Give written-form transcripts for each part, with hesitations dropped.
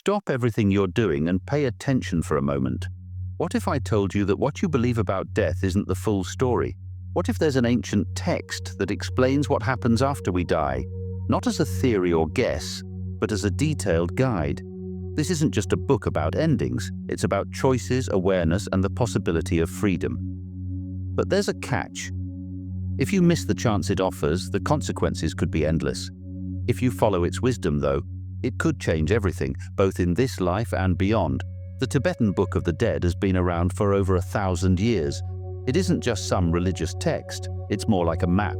Stop everything you're doing and pay attention for a moment. What if I told you that what you believe about death isn't the full story? What if there's an ancient text that explains what happens after we die, not as a theory or guess, but as a detailed guide? This isn't just a book about endings, it's about choices, awareness, and the possibility of freedom. But there's a catch. If you miss the chance it offers, the consequences could be endless. If you follow its wisdom, though, it could change everything, both in this life and beyond. The Tibetan Book of the Dead has been around for over 1,000 years. It isn't just some religious text, it's more like a map.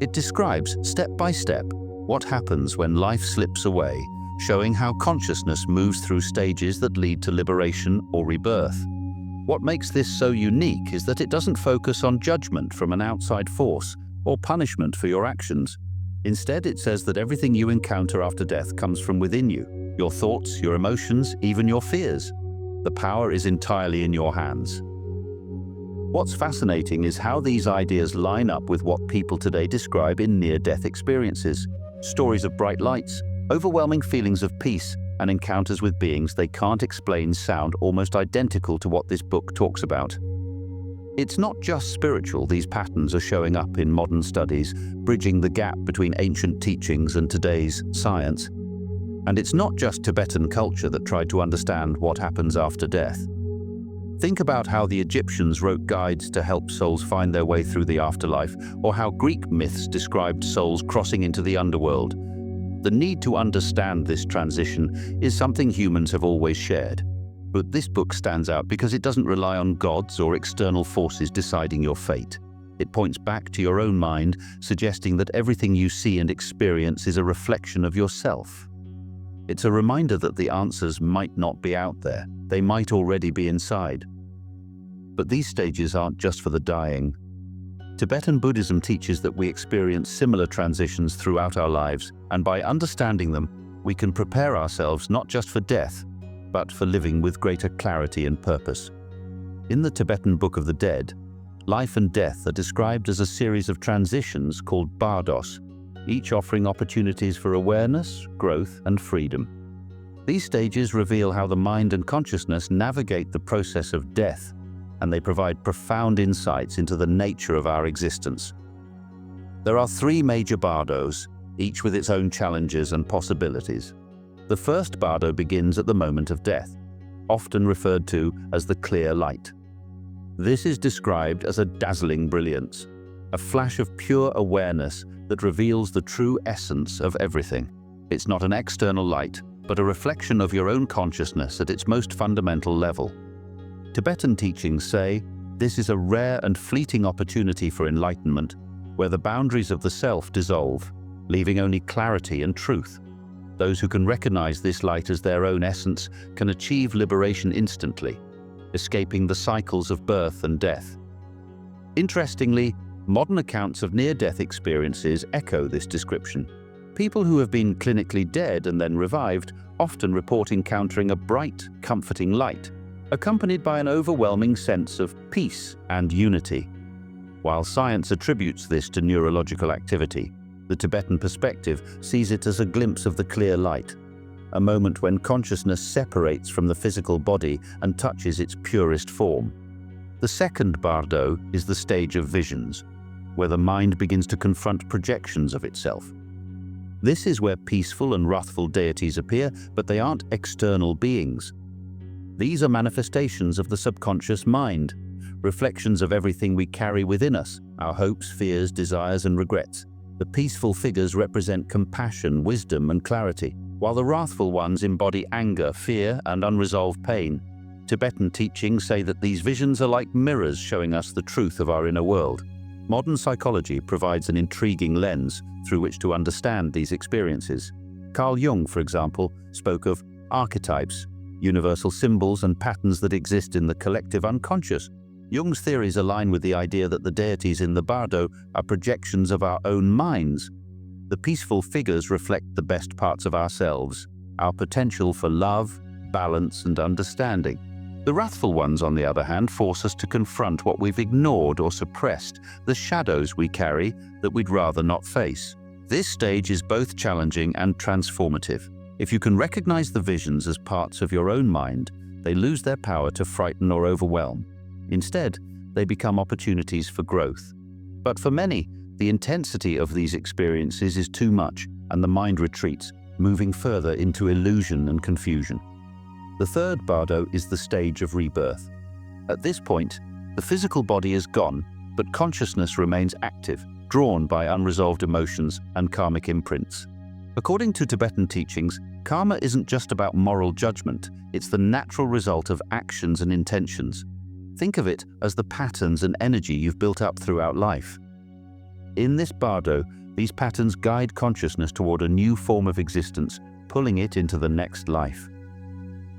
It describes, step by step, what happens when life slips away, showing how consciousness moves through stages that lead to liberation or rebirth. What makes this so unique is that it doesn't focus on judgment from an outside force or punishment for your actions. Instead, it says that everything you encounter after death comes from within you, your thoughts, your emotions, even your fears. The power is entirely in your hands. What's fascinating is how these ideas line up with what people today describe in near-death experiences. Stories of bright lights, overwhelming feelings of peace, and encounters with beings they can't explain sound almost identical to what this book talks about. It's not just spiritual. These patterns are showing up in modern studies, bridging the gap between ancient teachings and today's science. And it's not just Tibetan culture that tried to understand what happens after death. Think about how the Egyptians wrote guides to help souls find their way through the afterlife, or how Greek myths described souls crossing into the underworld. The need to understand this transition is something humans have always shared. But this book stands out because it doesn't rely on gods or external forces deciding your fate. It points back to your own mind, suggesting that everything you see and experience is a reflection of yourself. It's a reminder that the answers might not be out there. They might already be inside. But these stages aren't just for the dying. Tibetan Buddhism teaches that we experience similar transitions throughout our lives, and by understanding them, we can prepare ourselves not just for death, but for living with greater clarity and purpose. In the Tibetan Book of the Dead, life and death are described as a series of transitions called bardos, each offering opportunities for awareness, growth, and freedom. These stages reveal how the mind and consciousness navigate the process of death, and they provide profound insights into the nature of our existence. There are 3 major bardos, each with its own challenges and possibilities. The first bardo begins at the moment of death, often referred to as the clear light. This is described as a dazzling brilliance, a flash of pure awareness that reveals the true essence of everything. It's not an external light, but a reflection of your own consciousness at its most fundamental level. Tibetan teachings say this is a rare and fleeting opportunity for enlightenment, where the boundaries of the self dissolve, leaving only clarity and truth. Those who can recognize this light as their own essence can achieve liberation instantly, escaping the cycles of birth and death. Interestingly, modern accounts of near-death experiences echo this description. People who have been clinically dead and then revived often report encountering a bright, comforting light, accompanied by an overwhelming sense of peace and unity. While science attributes this to neurological activity, the Tibetan perspective sees it as a glimpse of the clear light, a moment when consciousness separates from the physical body and touches its purest form. The second bardo is the stage of visions, where the mind begins to confront projections of itself. This is where peaceful and wrathful deities appear, but they aren't external beings. These are manifestations of the subconscious mind, reflections of everything we carry within us, our hopes, fears, desires, and regrets. The peaceful figures represent compassion, wisdom, and clarity, while the wrathful ones embody anger, fear, and unresolved pain. Tibetan teachings say that these visions are like mirrors showing us the truth of our inner world. Modern psychology provides an intriguing lens through which to understand these experiences. Carl Jung, for example, spoke of archetypes, universal symbols and patterns that exist in the collective unconscious. Jung's theories align with the idea that the deities in the bardo are projections of our own minds. The peaceful figures reflect the best parts of ourselves, our potential for love, balance, and understanding. The wrathful ones, on the other hand, force us to confront what we've ignored or suppressed, the shadows we carry that we'd rather not face. This stage is both challenging and transformative. If you can recognize the visions as parts of your own mind, they lose their power to frighten or overwhelm. Instead, they become opportunities for growth. But for many, the intensity of these experiences is too much, and the mind retreats, moving further into illusion and confusion. The third bardo is the stage of rebirth. At this point, the physical body is gone, but consciousness remains active, drawn by unresolved emotions and karmic imprints. According to Tibetan teachings, karma isn't just about moral judgment, it's the natural result of actions and intentions. Think of it as the patterns and energy you've built up throughout life. In this bardo, these patterns guide consciousness toward a new form of existence, pulling it into the next life.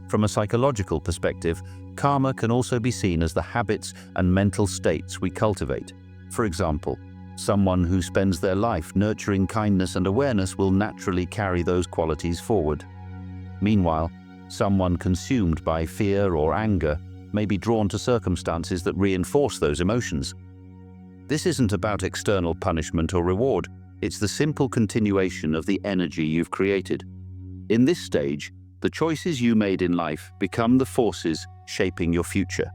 From a psychological perspective, karma can also be seen as the habits and mental states we cultivate. For example, someone who spends their life nurturing kindness and awareness will naturally carry those qualities forward. Meanwhile, someone consumed by fear or anger may be drawn to circumstances that reinforce those emotions. This isn't about external punishment or reward, it's the simple continuation of the energy you've created. In this stage, the choices you made in life become the forces shaping your future.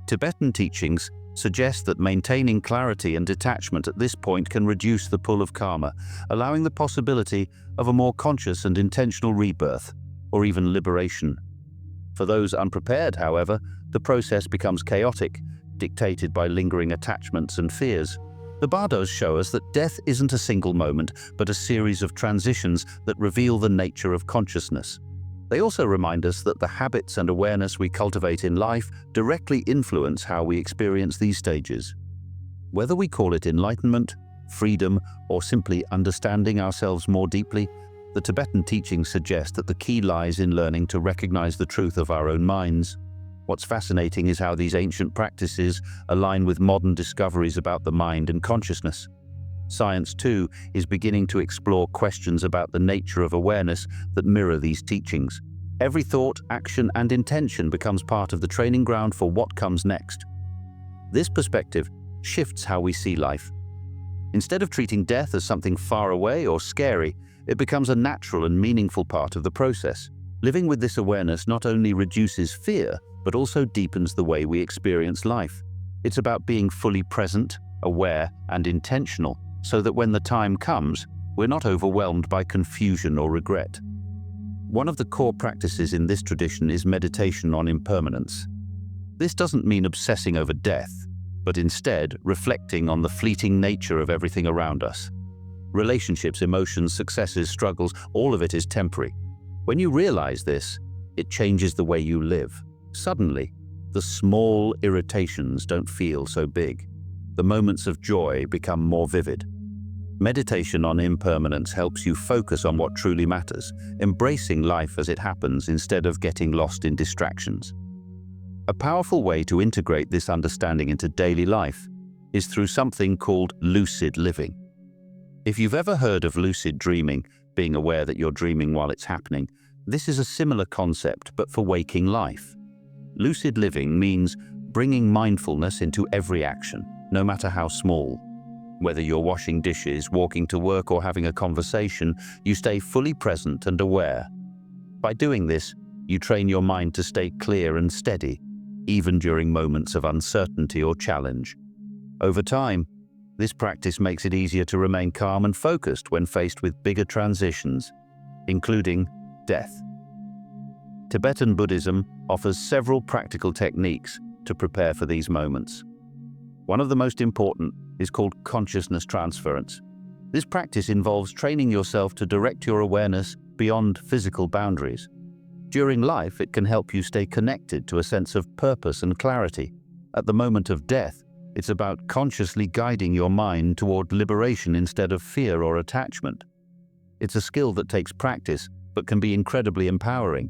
Tibetan teachings suggest that maintaining clarity and detachment at this point can reduce the pull of karma, allowing the possibility of a more conscious and intentional rebirth, or even liberation. For those unprepared, however, the process becomes chaotic, dictated by lingering attachments and fears. The bardos show us that death isn't a single moment, but a series of transitions that reveal the nature of consciousness. They also remind us that the habits and awareness we cultivate in life directly influence how we experience these stages. Whether we call it enlightenment, freedom, or simply understanding ourselves more deeply, the Tibetan teachings suggest that the key lies in learning to recognize the truth of our own minds. What's fascinating is how these ancient practices align with modern discoveries about the mind and consciousness. Science, too, is beginning to explore questions about the nature of awareness that mirror these teachings. Every thought, action, and intention becomes part of the training ground for what comes next. This perspective shifts how we see life. Instead of treating death as something far away or scary, it becomes a natural and meaningful part of the process. Living with this awareness not only reduces fear, but also deepens the way we experience life. It's about being fully present, aware, and intentional, so that when the time comes, we're not overwhelmed by confusion or regret. One of the core practices in this tradition is meditation on impermanence. This doesn't mean obsessing over death, but instead reflecting on the fleeting nature of everything around us. Relationships, emotions, successes, struggles, all of it is temporary. When you realize this, it changes the way you live. Suddenly, the small irritations don't feel so big. The moments of joy become more vivid. Meditation on impermanence helps you focus on what truly matters, embracing life as it happens instead of getting lost in distractions. A powerful way to integrate this understanding into daily life is through something called lucid living. If you've ever heard of lucid dreaming, being aware that you're dreaming while it's happening, this is a similar concept but for waking life. Lucid living means bringing mindfulness into every action, no matter how small. Whether you're washing dishes, walking to work, or having a conversation, you stay fully present and aware. By doing this, you train your mind to stay clear and steady, even during moments of uncertainty or challenge. Over time, this practice makes it easier to remain calm and focused when faced with bigger transitions, including death. Tibetan Buddhism offers several practical techniques to prepare for these moments. One of the most important is called consciousness transference. This practice involves training yourself to direct your awareness beyond physical boundaries. During life, it can help you stay connected to a sense of purpose and clarity. At the moment of death, it's about consciously guiding your mind toward liberation instead of fear or attachment. It's a skill that takes practice, but can be incredibly empowering.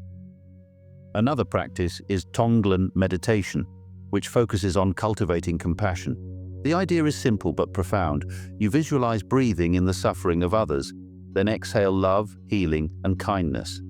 Another practice is Tonglen meditation, which focuses on cultivating compassion. The idea is simple but profound. You visualize breathing in the suffering of others, then exhale love, healing, and kindness.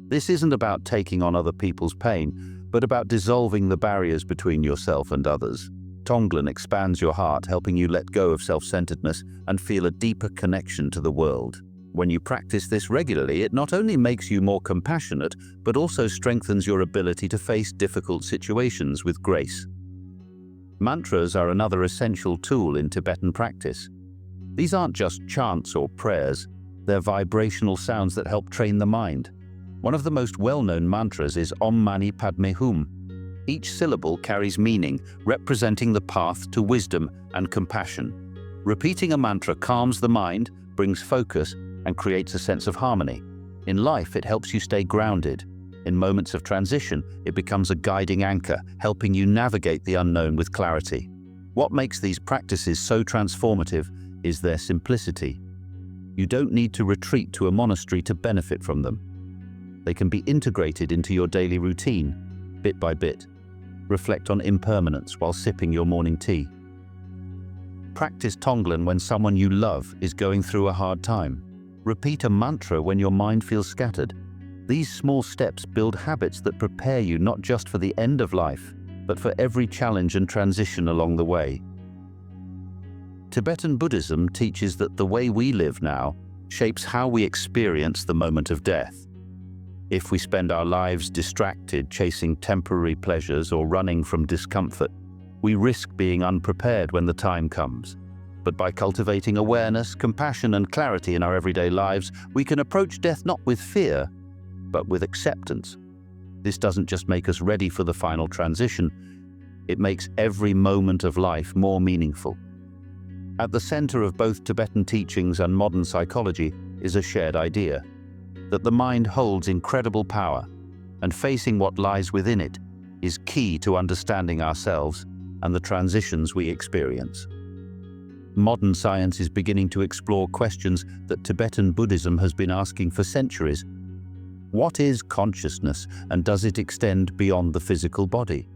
This isn't about taking on other people's pain, but about dissolving the barriers between yourself and others. Tonglen expands your heart, helping you let go of self-centeredness and feel a deeper connection to the world. When you practice this regularly, it not only makes you more compassionate, but also strengthens your ability to face difficult situations with grace. Mantras are another essential tool in Tibetan practice. These aren't just chants or prayers, they're vibrational sounds that help train the mind. One of the most well-known mantras is Om Mani Padme Hum. Each syllable carries meaning, representing the path to wisdom and compassion. Repeating a mantra calms the mind, brings focus, and creates a sense of harmony. In life, it helps you stay grounded. In moments of transition, it becomes a guiding anchor, helping you navigate the unknown with clarity. What makes these practices so transformative is their simplicity. You don't need to retreat to a monastery to benefit from them. They can be integrated into your daily routine, bit by bit. Reflect on impermanence while sipping your morning tea. Practice Tonglen when someone you love is going through a hard time. Repeat a mantra when your mind feels scattered. These small steps build habits that prepare you not just for the end of life, but for every challenge and transition along the way. Tibetan Buddhism teaches that the way we live now shapes how we experience the moment of death. If we spend our lives distracted, chasing temporary pleasures or running from discomfort, we risk being unprepared when the time comes. But by cultivating awareness, compassion, and clarity in our everyday lives, we can approach death not with fear, but with acceptance. This doesn't just make us ready for the final transition, it makes every moment of life more meaningful. At the center of both Tibetan teachings and modern psychology is a shared idea that the mind holds incredible power, and facing what lies within it is key to understanding ourselves and the transitions we experience. Modern science is beginning to explore questions that Tibetan Buddhism has been asking for centuries. What is consciousness, and does it extend beyond the physical body?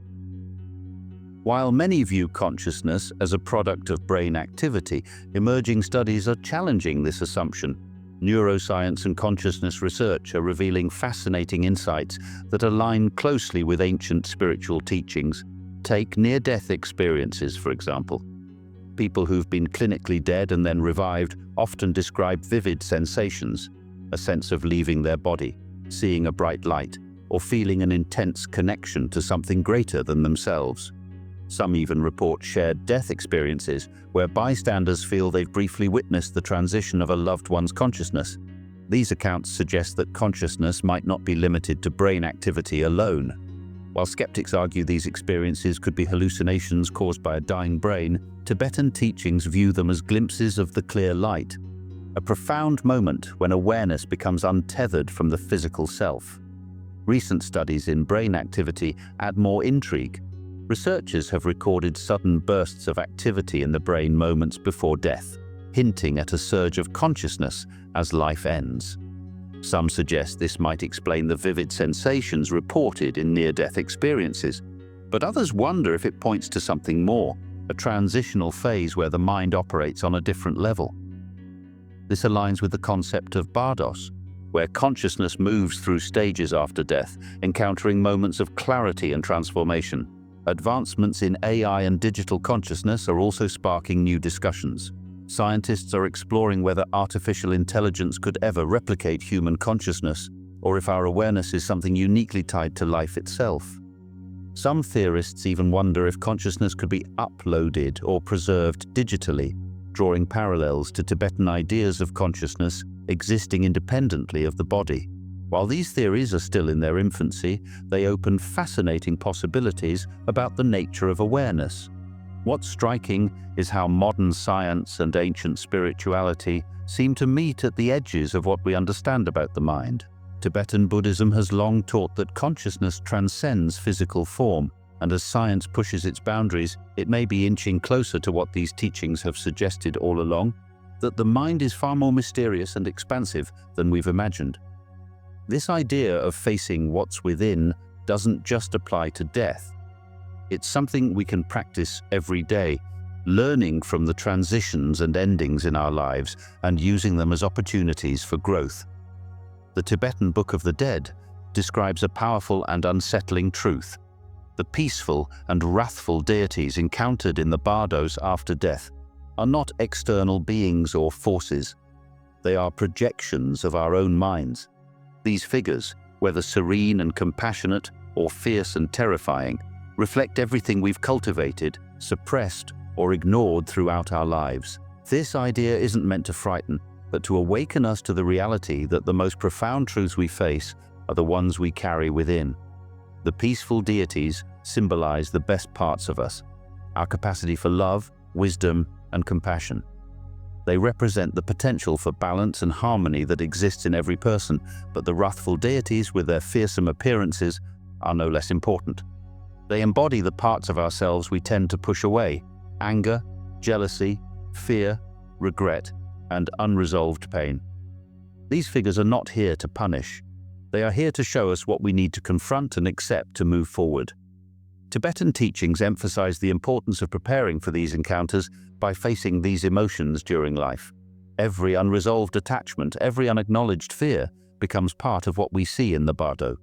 While many view consciousness as a product of brain activity, emerging studies are challenging this assumption. Neuroscience and consciousness research are revealing fascinating insights that align closely with ancient spiritual teachings. Take near-death experiences, for example. People who've been clinically dead and then revived often describe vivid sensations, a sense of leaving their body, seeing a bright light, or feeling an intense connection to something greater than themselves. Some even report shared death experiences, where bystanders feel they've briefly witnessed the transition of a loved one's consciousness. These accounts suggest that consciousness might not be limited to brain activity alone. While skeptics argue these experiences could be hallucinations caused by a dying brain, Tibetan teachings view them as glimpses of the clear light, a profound moment when awareness becomes untethered from the physical self. Recent studies in brain activity add more intrigue. Researchers have recorded sudden bursts of activity in the brain moments before death, hinting at a surge of consciousness as life ends. Some suggest this might explain the vivid sensations reported in near-death experiences, but others wonder if it points to something more, a transitional phase where the mind operates on a different level. This aligns with the concept of bardos, where consciousness moves through stages after death, encountering moments of clarity and transformation. Advancements in AI and digital consciousness are also sparking new discussions. Scientists are exploring whether artificial intelligence could ever replicate human consciousness, or if our awareness is something uniquely tied to life itself. Some theorists even wonder if consciousness could be uploaded or preserved digitally, drawing parallels to Tibetan ideas of consciousness existing independently of the body. While these theories are still in their infancy, they open fascinating possibilities about the nature of awareness. What's striking is how modern science and ancient spirituality seem to meet at the edges of what we understand about the mind. Tibetan Buddhism has long taught that consciousness transcends physical form, and as science pushes its boundaries, it may be inching closer to what these teachings have suggested all along, that the mind is far more mysterious and expansive than we've imagined. This idea of facing what's within doesn't just apply to death. It's something we can practice every day, learning from the transitions and endings in our lives and using them as opportunities for growth. The Tibetan Book of the Dead describes a powerful and unsettling truth. The peaceful and wrathful deities encountered in the bardos after death are not external beings or forces. They are projections of our own minds. These figures, whether serene and compassionate or fierce and terrifying, reflect everything we've cultivated, suppressed, or ignored throughout our lives. This idea isn't meant to frighten, but to awaken us to the reality that the most profound truths we face are the ones we carry within. The peaceful deities symbolize the best parts of us, our capacity for love, wisdom, and compassion. They represent the potential for balance and harmony that exists in every person, but the wrathful deities, with their fearsome appearances, are no less important. They embody the parts of ourselves we tend to push away: anger, jealousy, fear, regret, and unresolved pain. These figures are not here to punish. They are here to show us what we need to confront and accept to move forward. Tibetan teachings emphasize the importance of preparing for these encounters by facing these emotions during life. Every unresolved attachment, every unacknowledged fear becomes part of what we see in the bardo.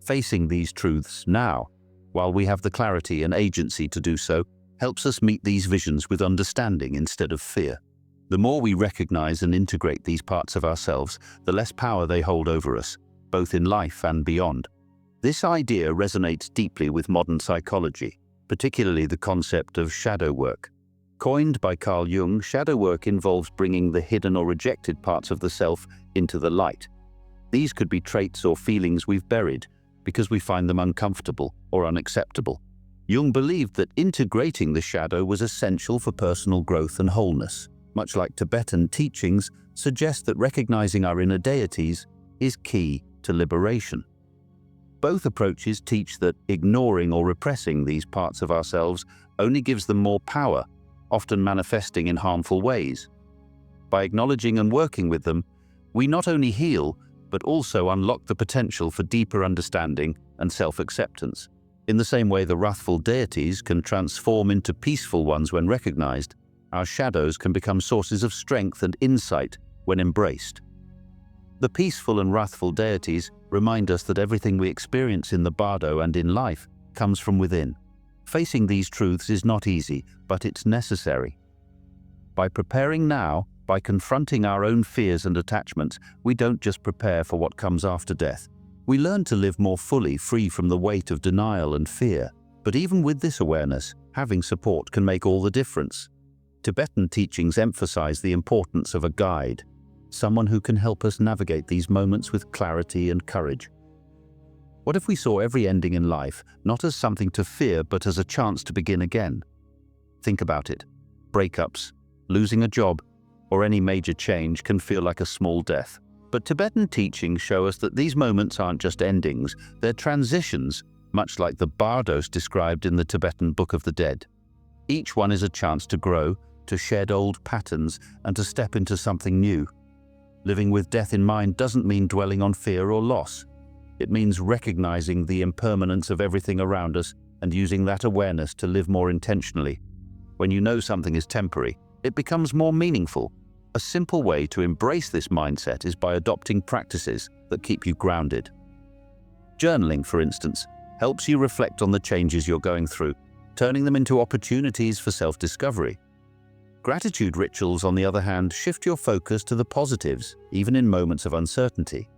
Facing these truths now, while we have the clarity and agency to do so, helps us meet these visions with understanding instead of fear. The more we recognize and integrate these parts of ourselves, the less power they hold over us, both in life and beyond. This idea resonates deeply with modern psychology, particularly the concept of shadow work. Coined by Carl Jung, shadow work involves bringing the hidden or rejected parts of the self into the light. These could be traits or feelings we've buried because we find them uncomfortable or unacceptable. Jung believed that integrating the shadow was essential for personal growth and wholeness. Much like Tibetan teachings suggest that recognizing our inner deities is key to liberation. Both approaches teach that ignoring or repressing these parts of ourselves only gives them more power, often manifesting in harmful ways. By acknowledging and working with them, we not only heal, but also unlock the potential for deeper understanding and self-acceptance. In the same way the wrathful deities can transform into peaceful ones when recognized, our shadows can become sources of strength and insight when embraced. The peaceful and wrathful deities remind us that everything we experience in the bardo and in life comes from within. Facing these truths is not easy, but it's necessary. By preparing now, by confronting our own fears and attachments, we don't just prepare for what comes after death. We learn to live more fully, free from the weight of denial and fear. But even with this awareness, having support can make all the difference. Tibetan teachings emphasize the importance of a guide, someone who can help us navigate these moments with clarity and courage. What if we saw every ending in life not as something to fear, but as a chance to begin again? Think about it. Breakups, losing a job, or any major change can feel like a small death. But Tibetan teachings show us that these moments aren't just endings, they're transitions, much like the bardos described in the Tibetan Book of the Dead. Each one is a chance to grow, to shed old patterns, and to step into something new. Living with death in mind doesn't mean dwelling on fear or loss. It means recognizing the impermanence of everything around us and using that awareness to live more intentionally. When you know something is temporary, it becomes more meaningful. A simple way to embrace this mindset is by adopting practices that keep you grounded. Journaling, for instance, helps you reflect on the changes you're going through, turning them into opportunities for self-discovery. Gratitude rituals, on the other hand, shift your focus to the positives, even in moments of uncertainty.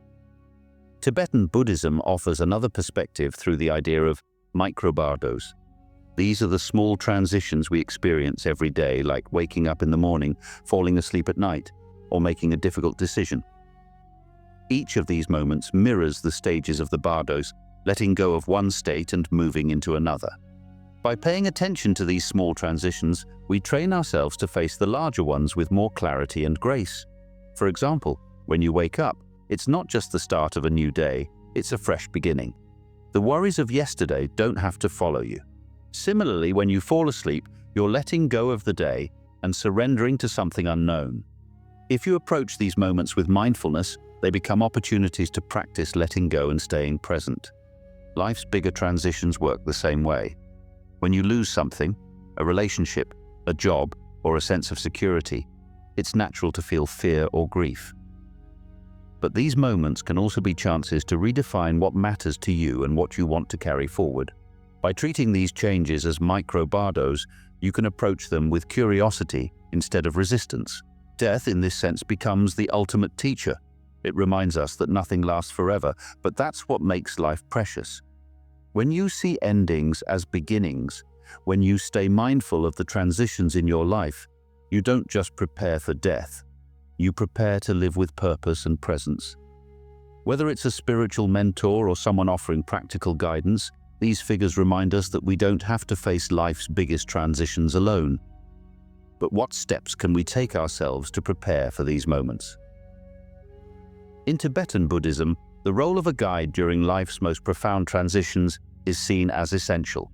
Tibetan Buddhism offers another perspective through the idea of micro-bardos. These are the small transitions we experience every day, like waking up in the morning, falling asleep at night, or making a difficult decision. Each of these moments mirrors the stages of the bardos, letting go of one state and moving into another. By paying attention to these small transitions, we train ourselves to face the larger ones with more clarity and grace. For example, when you wake up, it's not just the start of a new day, it's a fresh beginning. The worries of yesterday don't have to follow you. Similarly, when you fall asleep, you're letting go of the day and surrendering to something unknown. If you approach these moments with mindfulness, they become opportunities to practice letting go and staying present. Life's bigger transitions work the same way. When you lose something, a relationship, a job, or a sense of security, it's natural to feel fear or grief. But these moments can also be chances to redefine what matters to you and what you want to carry forward. By treating these changes as micro-bardos, you can approach them with curiosity instead of resistance. Death, in this sense, becomes the ultimate teacher. It reminds us that nothing lasts forever, but that's what makes life precious. When you see endings as beginnings, when you stay mindful of the transitions in your life, you don't just prepare for death. You prepare to live with purpose and presence. Whether it's a spiritual mentor or someone offering practical guidance, these figures remind us that we don't have to face life's biggest transitions alone. But what steps can we take ourselves to prepare for these moments? In Tibetan Buddhism, the role of a guide during life's most profound transitions is seen as essential.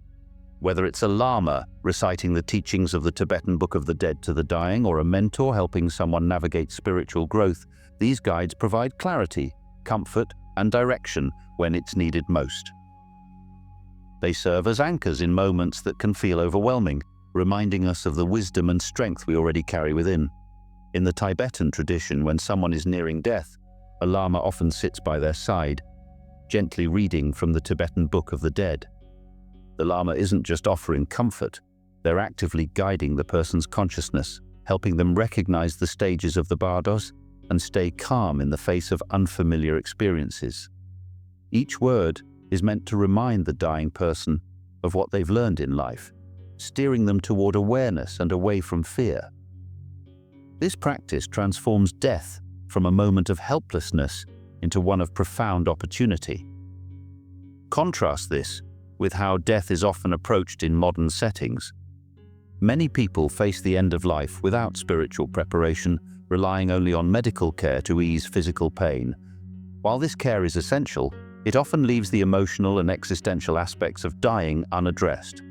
Whether it's a lama reciting the teachings of the Tibetan Book of the Dead to the dying, or a mentor helping someone navigate spiritual growth, these guides provide clarity, comfort, and direction when it's needed most. They serve as anchors in moments that can feel overwhelming, reminding us of the wisdom and strength we already carry within. In the Tibetan tradition, when someone is nearing death, a lama often sits by their side, gently reading from the Tibetan Book of the Dead. The lama isn't just offering comfort, they're actively guiding the person's consciousness, helping them recognize the stages of the bardos and stay calm in the face of unfamiliar experiences. Each word is meant to remind the dying person of what they've learned in life, steering them toward awareness and away from fear. This practice transforms death from a moment of helplessness into one of profound opportunity. Contrast this with how death is often approached in modern settings. Many people face the end of life without spiritual preparation, relying only on medical care to ease physical pain. While this care is essential, it often leaves the emotional and existential aspects of dying unaddressed.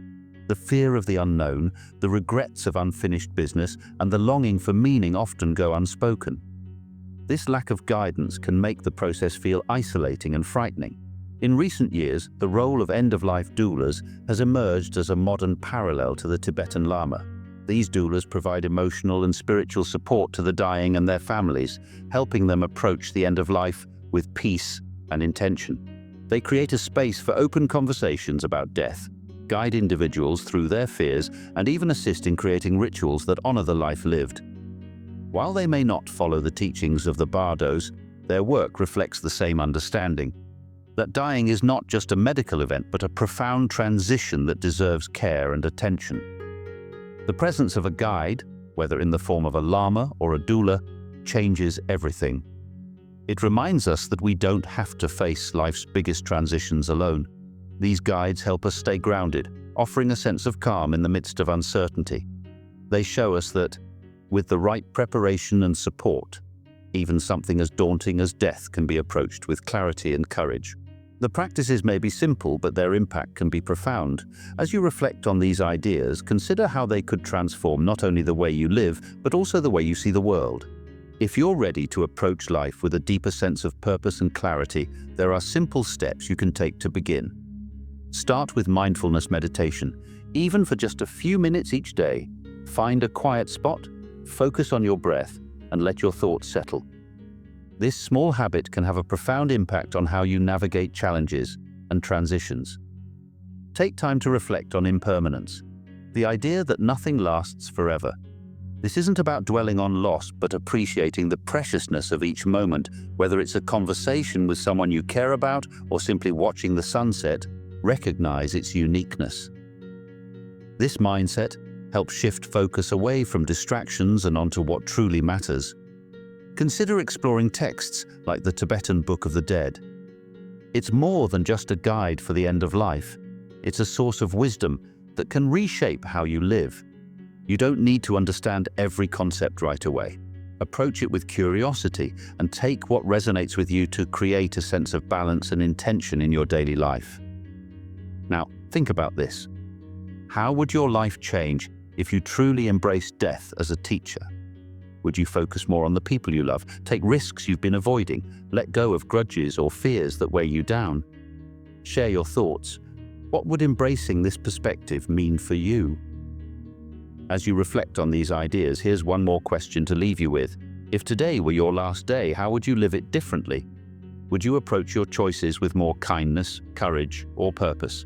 The fear of the unknown, the regrets of unfinished business, and the longing for meaning often go unspoken. This lack of guidance can make the process feel isolating and frightening. In recent years, the role of end-of-life doulas has emerged as a modern parallel to the Tibetan Lama. These doulas provide emotional and spiritual support to the dying and their families, helping them approach the end of life with peace and intention. They create a space for open conversations about death, guide individuals through their fears, and even assist in creating rituals that honor the life lived. While they may not follow the teachings of the bardos, their work reflects the same understanding: that dying is not just a medical event, but a profound transition that deserves care and attention. The presence of a guide, whether in the form of a lama or a doula, changes everything. It reminds us that we don't have to face life's biggest transitions alone. These guides help us stay grounded, offering a sense of calm in the midst of uncertainty. They show us that, with the right preparation and support, even something as daunting as death can be approached with clarity and courage. The practices may be simple, but their impact can be profound. As you reflect on these ideas, consider how they could transform not only the way you live, but also the way you see the world. If you're ready to approach life with a deeper sense of purpose and clarity, there are simple steps you can take to begin. Start with mindfulness meditation. Even for just a few minutes each day, find a quiet spot, focus on your breath, and let your thoughts settle. This small habit can have a profound impact on how you navigate challenges and transitions. Take time to reflect on impermanence, the idea that nothing lasts forever. This isn't about dwelling on loss, but appreciating the preciousness of each moment, whether it's a conversation with someone you care about or simply watching the sunset. Recognize its uniqueness. This mindset helps shift focus away from distractions and onto what truly matters. Consider exploring texts like the Tibetan Book of the Dead. It's more than just a guide for the end of life. It's a source of wisdom that can reshape how you live. You don't need to understand every concept right away. Approach it with curiosity and take what resonates with you to create a sense of balance and intention in your daily life. Now, think about this. How would your life change if you truly embraced death as a teacher? Would you focus more on the people you love, take risks you've been avoiding, let go of grudges or fears that weigh you down? Share your thoughts. What would embracing this perspective mean for you? As you reflect on these ideas, here's one more question to leave you with. If today were your last day, how would you live it differently? Would you approach your choices with more kindness, courage, or purpose?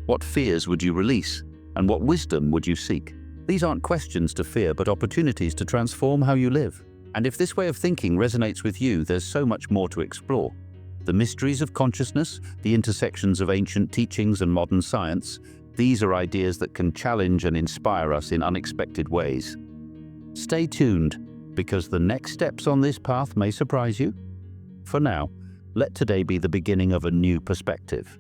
What fears would you release, and what wisdom would you seek? These aren't questions to fear, but opportunities to transform how you live. And if this way of thinking resonates with you, there's so much more to explore. The mysteries of consciousness, the intersections of ancient teachings and modern science, these are ideas that can challenge and inspire us in unexpected ways. Stay tuned, because the next steps on this path may surprise you. For now, let today be the beginning of a new perspective.